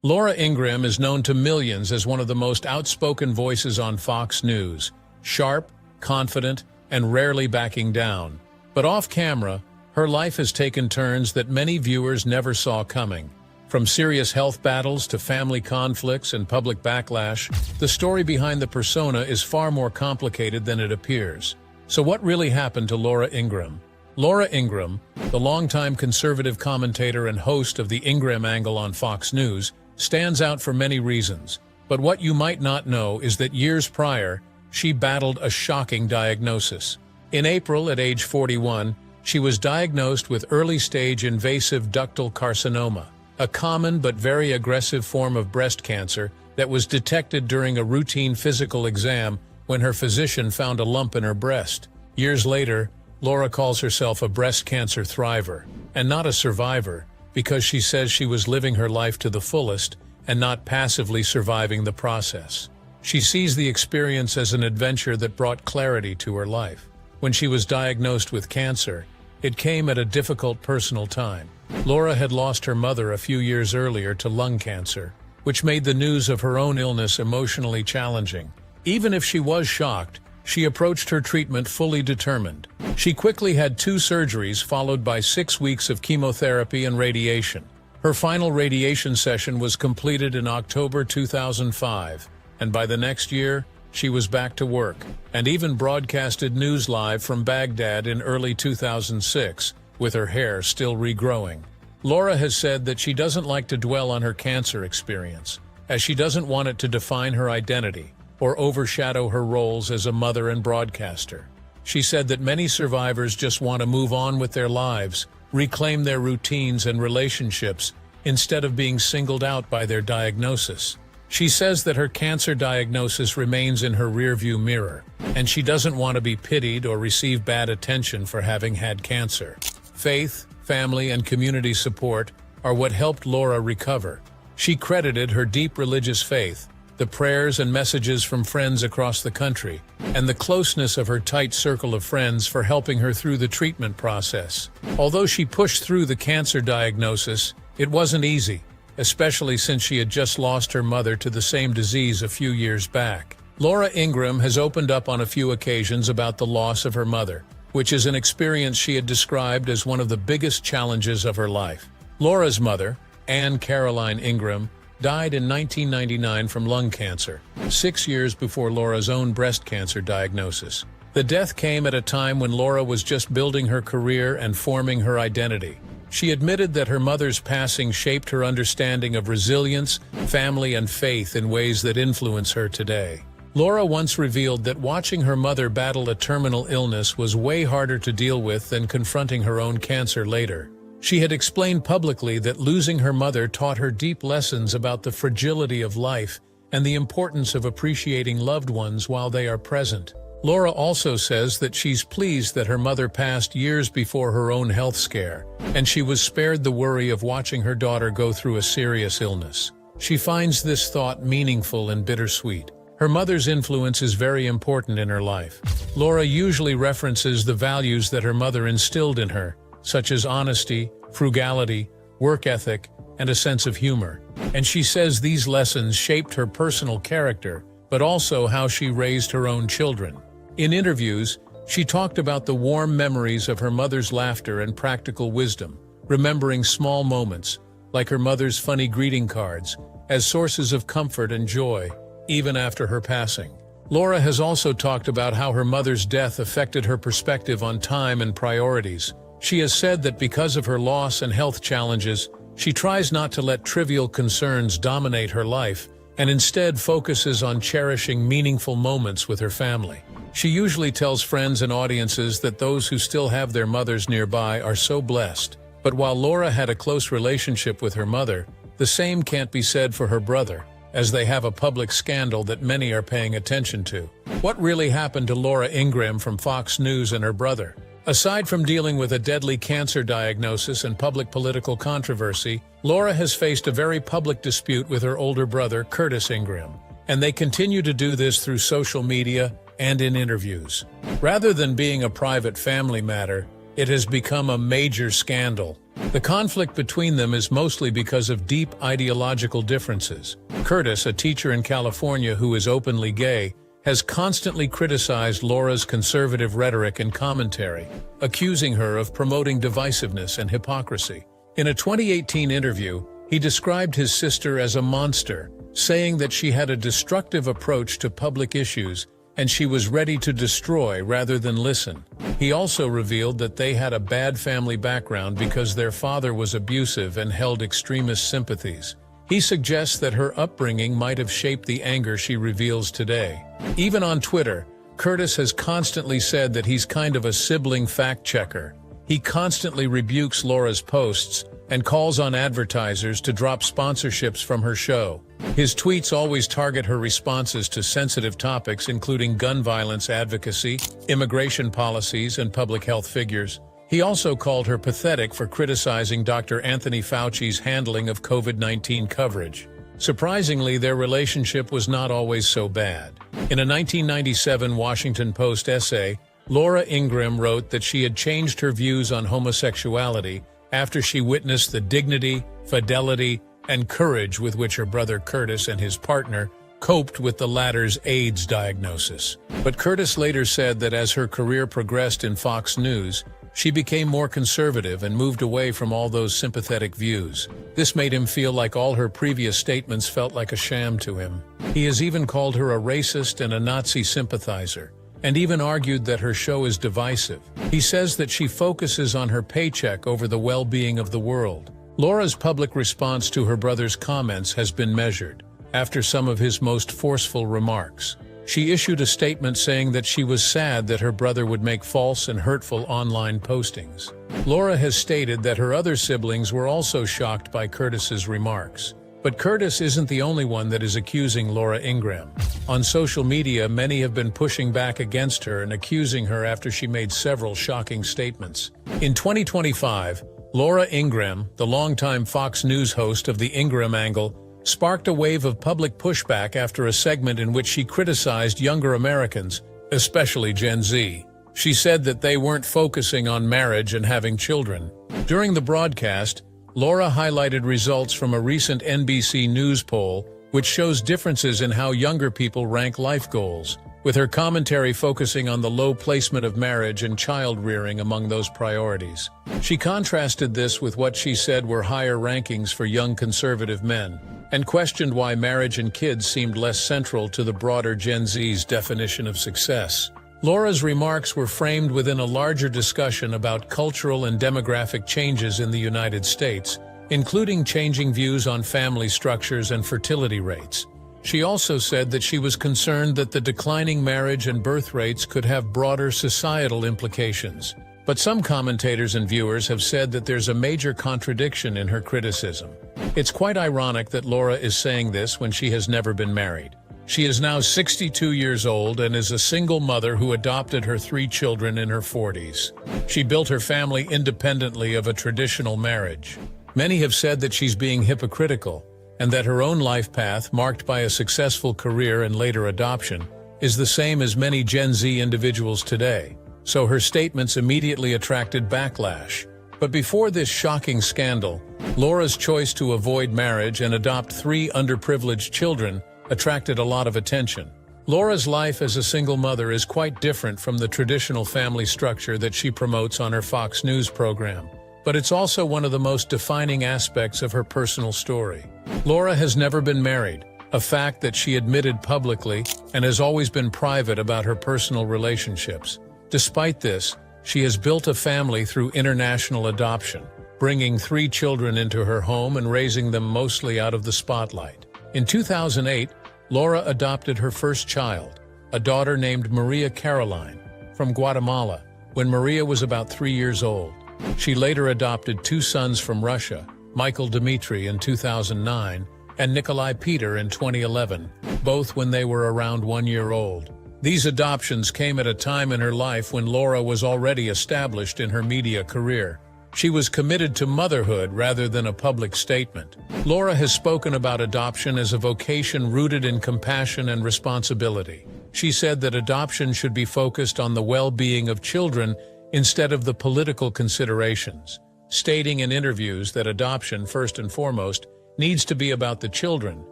Laura Ingraham is known to millions as one of the most outspoken voices on Fox News, sharp, confident, and rarely backing down. But off-camera, her life has taken turns that many viewers never saw coming. From serious health battles to family conflicts and public backlash, the story behind the persona is far more complicated than it appears. So what really happened to Laura Ingraham? Laura Ingraham, the longtime conservative commentator and host of the Ingraham Angle on Fox News, stands out for many reasons. But what you might not know is that years prior, she battled a shocking diagnosis. In April, at age 41, she was diagnosed with early-stage invasive ductal carcinoma, a common but very aggressive form of breast cancer that was detected during a routine physical exam when her physician found a lump in her breast. Years later, Laura calls herself a breast cancer thriver, and not a survivor, because she says she was living her life to the fullest and not passively surviving the process. She sees the experience as an adventure that brought clarity to her life. When she was diagnosed with cancer, it came at a difficult personal time. Laura had lost her mother a few years earlier to lung cancer, which made the news of her own illness emotionally challenging. Even if she was shocked, she approached her treatment fully determined. She quickly had 2 surgeries followed by 6 weeks of chemotherapy and radiation. Her final radiation session was completed in October 2005, and by the next year, she was back to work, and even broadcasted news live from Baghdad in early 2006, with her hair still regrowing. Laura has said that she doesn't like to dwell on her cancer experience, as she doesn't want it to define her identity or overshadow her roles as a mother and broadcaster. She said that many survivors just want to move on with their lives, reclaim their routines and relationships, instead of being singled out by their diagnosis. She says that her cancer diagnosis remains in her rearview mirror, and she doesn't want to be pitied or receive bad attention for having had cancer. Faith, family, and community support are what helped Laura recover. She credited her deep religious faith, the prayers and messages from friends across the country, and the closeness of her tight circle of friends for helping her through the treatment process. Although she pushed through the cancer diagnosis, it wasn't easy, especially since she had just lost her mother to the same disease a few years back. Laura Ingraham has opened up on a few occasions about the loss of her mother, which is an experience she had described as one of the biggest challenges of her life. Laura's mother, Anne Caroline Ingraham, died in 1999 from lung cancer, 6 years before Laura's own breast cancer diagnosis. The death came at a time when Laura was just building her career and forming her identity. She admitted that her mother's passing shaped her understanding of resilience, family, and faith in ways that influence her today. Laura once revealed that watching her mother battle a terminal illness was way harder to deal with than confronting her own cancer later. She had explained publicly that losing her mother taught her deep lessons about the fragility of life and the importance of appreciating loved ones while they are present. Laura also says that she's pleased that her mother passed years before her own health scare, and she was spared the worry of watching her daughter go through a serious illness. She finds this thought meaningful and bittersweet. Her mother's influence is very important in her life. Laura usually references the values that her mother instilled in her, such as honesty, frugality, work ethic, and a sense of humor. And she says these lessons shaped her personal character, but also how she raised her own children. In interviews, she talked about the warm memories of her mother's laughter and practical wisdom, remembering small moments, like her mother's funny greeting cards, as sources of comfort and joy, even after her passing. Laura has also talked about how her mother's death affected her perspective on time and priorities. She has said that because of her loss and health challenges, she tries not to let trivial concerns dominate her life and instead focuses on cherishing meaningful moments with her family. She usually tells friends and audiences that those who still have their mothers nearby are so blessed. But while Laura had a close relationship with her mother, the same can't be said for her brother, as they have a public scandal that many are paying attention to. What really happened to Laura Ingraham from Fox News and her brother? Aside from dealing with a deadly cancer diagnosis and public political controversy, Laura has faced a very public dispute with her older brother, Curtis Ingraham, and they continue to do this through social media and in interviews. Rather than being a private family matter, It has become a major scandal. The conflict between them is mostly because of deep ideological differences. Curtis, a teacher in California who is openly gay, has constantly criticized Laura's conservative rhetoric and commentary, accusing her of promoting divisiveness and hypocrisy. In a 2018 interview, he described his sister as a monster, saying that she had a destructive approach to public issues and she was ready to destroy rather than listen. He also revealed that they had a bad family background because their father was abusive and held extremist sympathies. He suggests that her upbringing might have shaped the anger she reveals today. Even on Twitter, Curtis has constantly said that he's kind of a sibling fact-checker. He constantly rebukes Laura's posts and calls on advertisers to drop sponsorships from her show. His tweets always target her responses to sensitive topics including gun violence advocacy, immigration policies, and public health figures. He also called her pathetic for criticizing Dr. Anthony Fauci's handling of COVID-19 coverage. Surprisingly, their relationship was not always so bad. In a 1997 Washington Post essay, Laura Ingraham wrote that she had changed her views on homosexuality after she witnessed the dignity, fidelity, and courage with which her brother Curtis and his partner coped with the latter's AIDS diagnosis. But Curtis later said that as her career progressed in Fox News, she became more conservative and moved away from all those sympathetic views. This made him feel like all her previous statements felt like a sham to him. He has even called her a racist and a Nazi sympathizer, and even argued that her show is divisive. He says that she focuses on her paycheck over the well-being of the world. Laura's public response to her brother's comments has been measured. After some of his most forceful remarks, she issued a statement saying that she was sad that her brother would make false and hurtful online postings. Laura has stated that her other siblings were also shocked by Curtis's remarks. But Curtis isn't the only one that is accusing Laura Ingraham. On social media, many have been pushing back against her and accusing her after she made several shocking statements. In 2025, Laura Ingraham, the longtime Fox News host of the Ingraham Angle, sparked a wave of public pushback after a segment in which she criticized younger Americans, especially Gen Z. She said that they weren't focusing on marriage and having children. During the broadcast, Laura highlighted results from a recent NBC News poll, which shows differences in how younger people rank life goals, with her commentary focusing on the low placement of marriage and child-rearing among those priorities. She contrasted this with what she said were higher rankings for young conservative men, and questioned why marriage and kids seemed less central to the broader Gen Z's definition of success. Laura's remarks were framed within a larger discussion about cultural and demographic changes in the United States, including changing views on family structures and fertility rates. She also said that she was concerned that the declining marriage and birth rates could have broader societal implications. But some commentators and viewers have said that there's a major contradiction in her criticism. It's quite ironic that Laura is saying this when she has never been married. She is now 62 years old and is a single mother who adopted her 3 children in her 40s. She built her family independently of a traditional marriage. Many have said that she's being hypocritical, and that her own life path, marked by a successful career and later adoption, is the same as many Gen Z individuals today. So her statements immediately attracted backlash. But before this shocking scandal, Laura's choice to avoid marriage and adopt 3 underprivileged children attracted a lot of attention. Laura's life as a single mother is quite different from the traditional family structure that she promotes on her Fox News program, but it's also one of the most defining aspects of her personal story. Laura has never been married, a fact that she admitted publicly, and has always been private about her personal relationships. Despite this, she has built a family through international adoption, bringing 3 children into her home and raising them mostly out of the spotlight. In 2008, Laura adopted her first child, a daughter named Maria Caroline, from Guatemala, when Maria was about 3 years old. She later adopted 2 sons from Russia, Michael Dmitry in 2009 and Nikolai Peter in 2011, both when they were around 1 year old. These adoptions came at a time in her life when Laura was already established in her media career. She was committed to motherhood rather than a public statement. Laura has spoken about adoption as a vocation rooted in compassion and responsibility. She said that adoption should be focused on the well-being of children instead of the political considerations, stating in interviews that adoption, first and foremost, needs to be about the children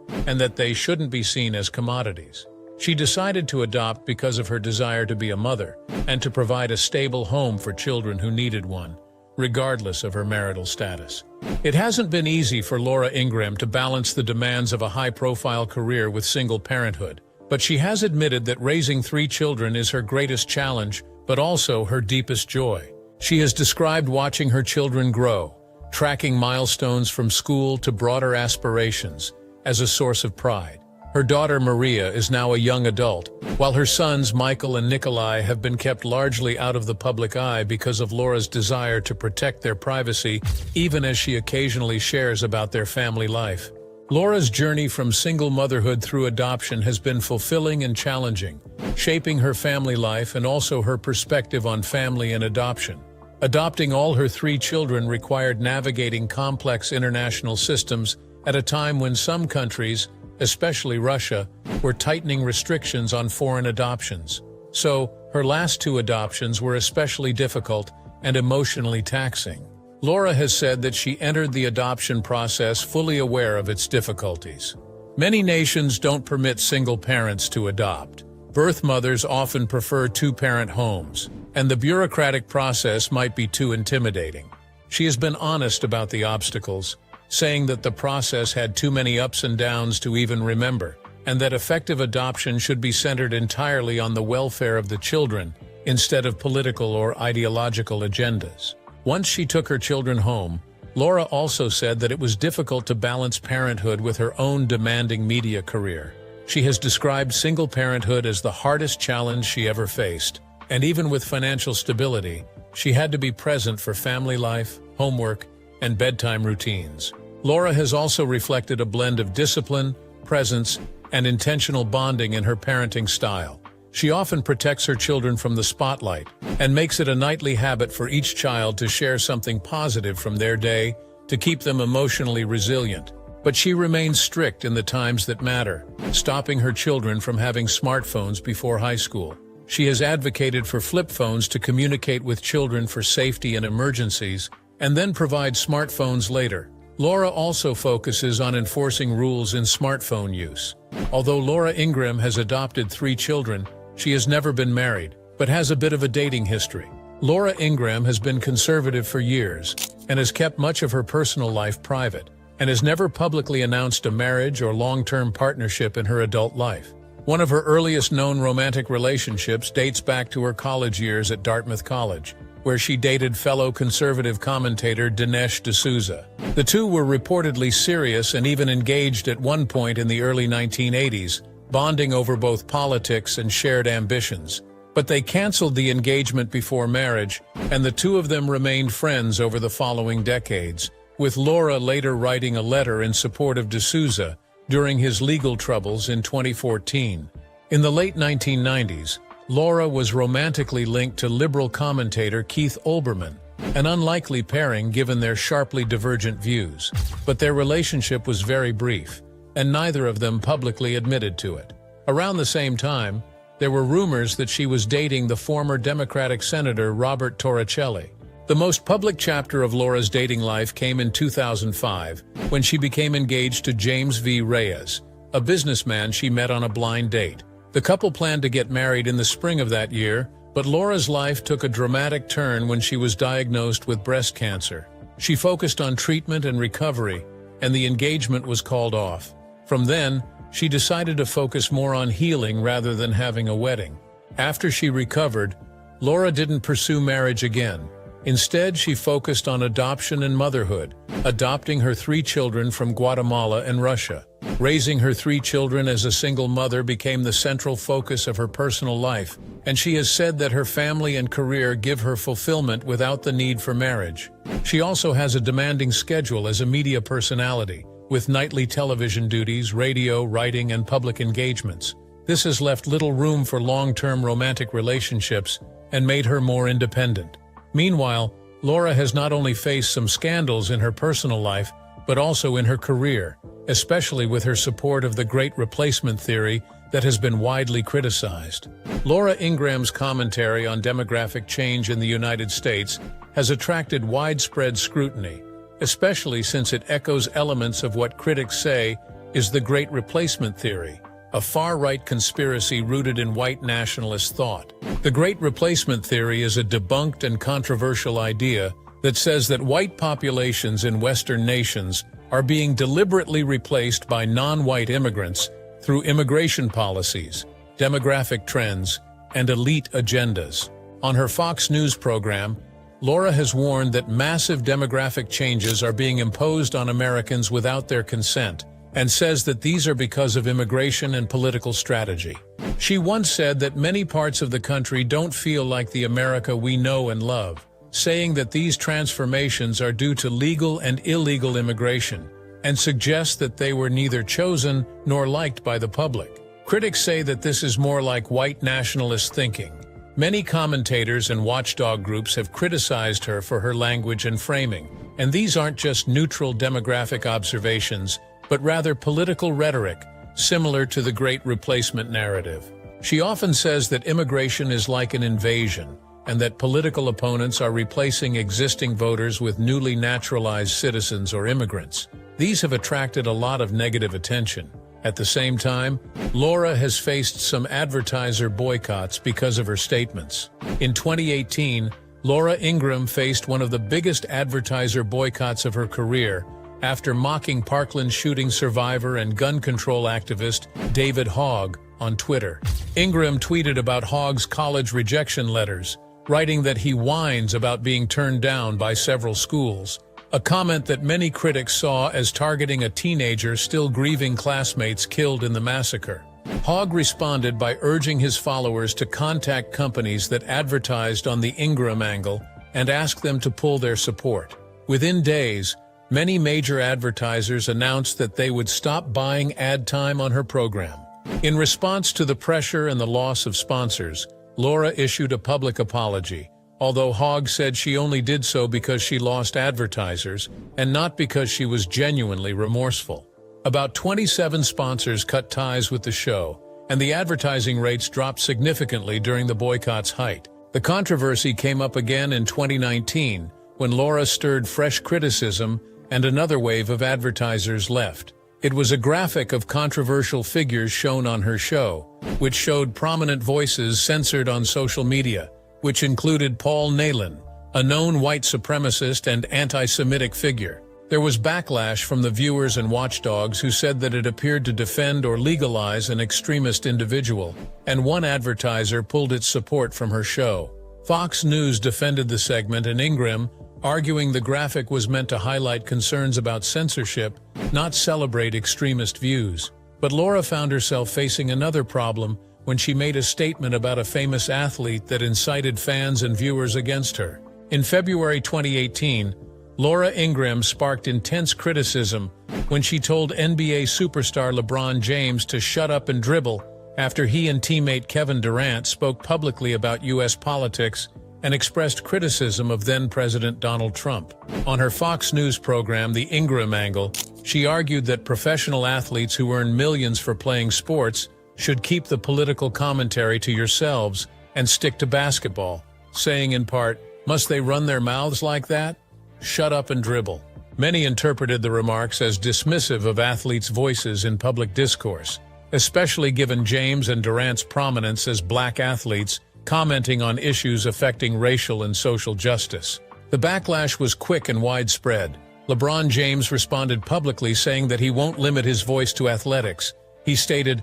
and that they shouldn't be seen as commodities. She decided to adopt because of her desire to be a mother and to provide a stable home for children who needed one, regardless of her marital status. It hasn't been easy for Laura Ingraham to balance the demands of a high-profile career with single parenthood, but she has admitted that raising 3 children is her greatest challenge, but also her deepest joy. She has described watching her children grow, tracking milestones from school to broader aspirations, as a source of pride. Her daughter Maria is now a young adult, while her sons Michael and Nikolai have been kept largely out of the public eye because of Laura's desire to protect their privacy, even as she occasionally shares about their family life. Laura's journey from single motherhood through adoption has been fulfilling and challenging, shaping her family life and also her perspective on family and adoption. Adopting all her 3 children required navigating complex international systems at a time when some countries, especially Russia, were tightening restrictions on foreign adoptions. So, her last 2 adoptions were especially difficult and emotionally taxing. Laura has said that she entered the adoption process fully aware of its difficulties. Many nations don't permit single parents to adopt. Birth mothers often prefer 2-parent homes, and the bureaucratic process might be too intimidating. She has been honest about the obstacles, saying that the process had too many ups and downs to even remember, and that effective adoption should be centered entirely on the welfare of the children instead of political or ideological agendas. Once she took her children home, Laura also said that it was difficult to balance parenthood with her own demanding media career. She has described single parenthood as the hardest challenge she ever faced, and even with financial stability, she had to be present for family life, homework, and bedtime routines. Laura has also reflected a blend of discipline, presence, and intentional bonding in her parenting style. She often protects her children from the spotlight and makes it a nightly habit for each child to share something positive from their day to keep them emotionally resilient. But she remains strict in the times that matter, stopping her children from having smartphones before high school. She has advocated for flip phones to communicate with children for safety and emergencies, and then provide smartphones later. Laura also focuses on enforcing rules in smartphone use. Although Laura Ingraham has adopted 3 children, she has never been married, but has a bit of a dating history. Laura Ingraham has been conservative for years and has kept much of her personal life private, and has never publicly announced a marriage or long-term partnership in her adult life. One of her earliest known romantic relationships dates back to her college years at Dartmouth College, where she dated fellow conservative commentator Dinesh D'Souza. The two were reportedly serious and even engaged at one point in the early 1980s, bonding over both politics and shared ambitions. But they canceled the engagement before marriage, and the two of them remained friends over the following decades, with Laura later writing a letter in support of D'Souza during his legal troubles in 2014. In the late 1990s, Laura was romantically linked to liberal commentator Keith Olbermann, an unlikely pairing given their sharply divergent views. But their relationship was very brief, and neither of them publicly admitted to it. Around the same time, there were rumors that she was dating the former Democratic Senator Robert Torricelli. The most public chapter of Laura's dating life came in 2005, when she became engaged to James V. Reyes, a businessman she met on a blind date. The couple planned to get married in the spring of that year, but Laura's life took a dramatic turn when she was diagnosed with breast cancer. She focused on treatment and recovery, and the engagement was called off. From then, she decided to focus more on healing rather than having a wedding. After she recovered, Laura didn't pursue marriage again. Instead, she focused on adoption and motherhood, adopting her 3 children from Guatemala and Russia. Raising her 3 children as a single mother became the central focus of her personal life, and she has said that her family and career give her fulfillment without the need for marriage. She also has a demanding schedule as a media personality, with nightly television duties, radio, writing, and public engagements. This has left little room for long-term romantic relationships and made her more independent. Meanwhile, Laura has not only faced some scandals in her personal life, but also in her career, especially with her support of the Great Replacement theory that has been widely criticized. Laura Ingraham's commentary on demographic change in the United States has attracted widespread scrutiny, especially since it echoes elements of what critics say is the Great Replacement theory, a far-right conspiracy rooted in white nationalist thought. The Great Replacement theory is a debunked and controversial idea that says that white populations in Western nations are being deliberately replaced by non-white immigrants through immigration policies, demographic trends, and elite agendas. On her Fox News program, Laura has warned that massive demographic changes are being imposed on Americans without their consent, and says that these are because of immigration and political strategy. She once said that many parts of the country don't feel like the America we know and love, saying that these transformations are due to legal and illegal immigration, and suggests that they were neither chosen nor liked by the public. Critics say that this is more like white nationalist thinking. Many commentators and watchdog groups have criticized her for her language and framing, and these aren't just neutral demographic observations, but rather political rhetoric, similar to the Great Replacement narrative. She often says that immigration is like an invasion, and that political opponents are replacing existing voters with newly naturalized citizens or immigrants. These have attracted a lot of negative attention. At the same time, Laura has faced some advertiser boycotts because of her statements. In 2018, Laura Ingraham faced one of the biggest advertiser boycotts of her career after mocking Parkland shooting survivor and gun control activist David Hogg on Twitter. Ingraham tweeted about Hogg's college rejection letters, writing that he whines about being turned down by several schools, a comment that many critics saw as targeting a teenager still grieving classmates killed in the massacre. Hogg responded by urging his followers to contact companies that advertised on the Ingraham angle and ask them to pull their support. Within days, many major advertisers announced that they would stop buying ad time on her program. In response to the pressure and the loss of sponsors, Laura issued a public apology, although Hogg said she only did so because she lost advertisers and not because she was genuinely remorseful. About 27 sponsors cut ties with the show, and the advertising rates dropped significantly during the boycott's height. The controversy came up again in 2019, when Laura stirred fresh criticism and another wave of advertisers left. It was a graphic of controversial figures shown on her show, which showed prominent voices censored on social media, which included Paul Nehlen, a known white supremacist and anti-Semitic figure. There was backlash from the viewers and watchdogs who said that it appeared to defend or legalize an extremist individual, and one advertiser pulled its support from her show. Fox News defended the segment, and Ingraham, arguing the graphic was meant to highlight concerns about censorship, not celebrate extremist views. But Laura found herself facing another problem when she made a statement about a famous athlete that incited fans and viewers against her. In February 2018, Laura Ingraham sparked intense criticism when she told NBA superstar LeBron James to shut up and dribble after he and teammate Kevin Durant spoke publicly about U.S. politics and expressed criticism of then-President Donald Trump. On her Fox News program, The Ingraham Angle, she argued that professional athletes who earn millions for playing sports should keep the political commentary to yourselves and stick to basketball, saying in part, "Must they run their mouths like that? Shut up and dribble." Many interpreted the remarks as dismissive of athletes' voices in public discourse, especially given James and Durant's prominence as black athletes commenting on issues affecting racial and social justice. The backlash was quick and widespread. LeBron James responded publicly saying that he won't limit his voice to athletics. He stated,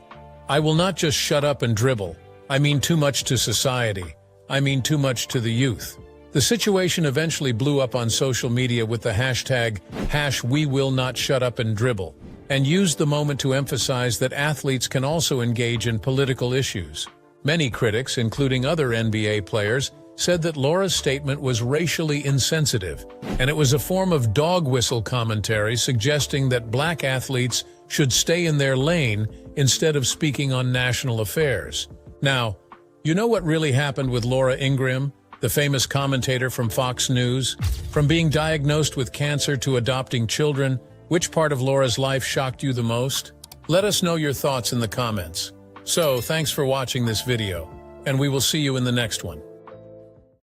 "I will not just shut up and dribble. I mean too much to society. I mean too much to the youth." The situation eventually blew up on social media with the hashtag #WeWillNotShutUpAndDribble, and used the moment to emphasize that athletes can also engage in political issues. Many critics, including other NBA players, said that Laura's statement was racially insensitive, and it was a form of dog whistle commentary suggesting that black athletes should stay in their lane instead of speaking on national affairs. Now, you know what really happened with Laura Ingraham, the famous commentator from Fox News? From being diagnosed with cancer to adopting children, Which part of Laura's life shocked you the most? Let us know your thoughts in the comments. So, thanks for watching this video, and we will see you in the next one.